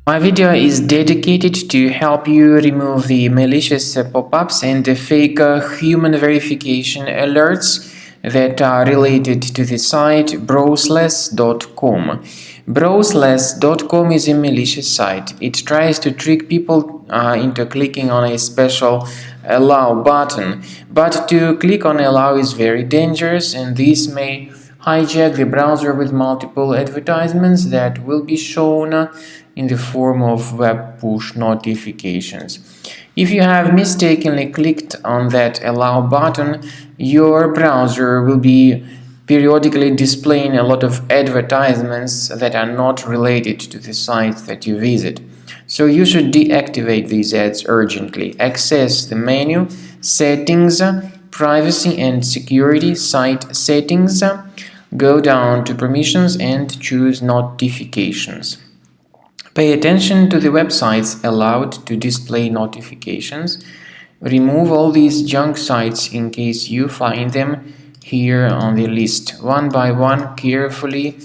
My video is dedicated to help you remove the malicious pop-ups and the fake human verification alerts that are related to the site browseless.com. Browseless.com is a malicious site. It tries to trick people into clicking on a special allow button, but to click on allow is very dangerous, and this may hijack the browser with multiple advertisements that will be shown in the form of web push notifications. If you have mistakenly clicked on that allow button, your browser will be periodically displaying a lot of advertisements that are not related to the site that you visit. So you should deactivate these ads urgently. Access the menu, Settings, Privacy and Security, Site Settings, go down to Permissions and choose Notifications. Pay attention to the websites allowed to display notifications. Remove all these junk sites in case you find them here on the list. One by one, carefully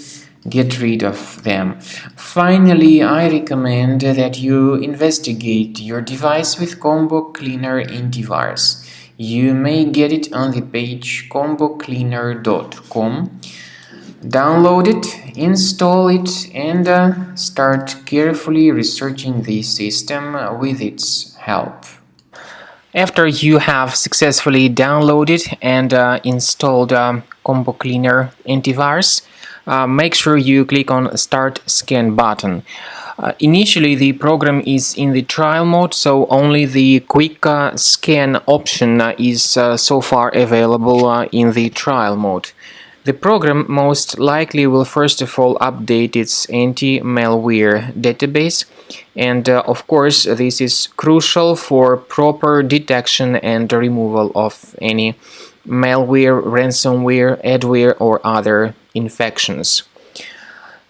get rid of them. Finally, I recommend that you investigate your device with Combo Cleaner Antivirus. You may get it on the page combocleaner.com. Download it, install it, and start carefully researching the system with its help. After you have successfully downloaded and installed Combo Cleaner Antivirus, make sure you click on Start Scan button. Initially, the program is in the trial mode, so only the quick scan option is so far available in the trial mode. The program most likely will first of all update its anti-malware database, and of course this is crucial for proper detection and removal of any malware, ransomware, adware or other infections.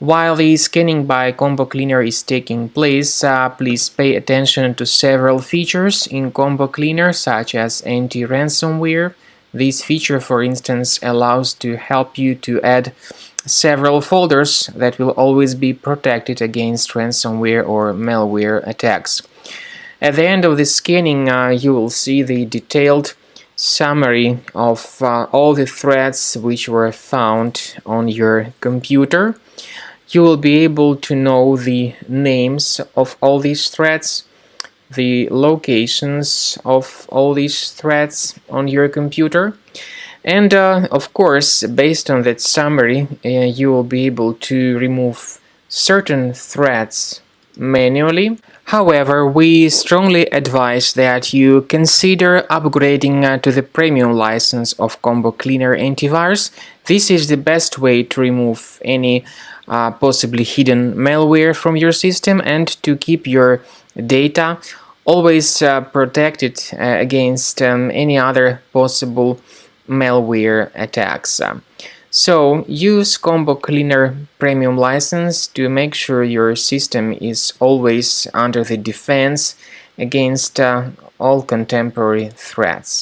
While the scanning by Combo Cleaner is taking place, please pay attention to several features in Combo Cleaner such as anti-ransomware. This feature, for instance, allows to help you to add several folders that will always be protected against ransomware or malware attacks. At the end of the scanning, you will see the detailed summary of all the threads which were found on your computer. You will be able to know the names of all these threads, the locations of all these threads on your computer, and of course, based on that summary, you will be able to remove certain threads manually. However, we strongly advise that you consider upgrading to the premium license of Combo Cleaner Antivirus. This is the best way to remove any possibly hidden malware from your system and to keep your data always protected against any other possible malware attacks. So use Combo Cleaner Premium license to make sure your system is always under the defense against all contemporary threats.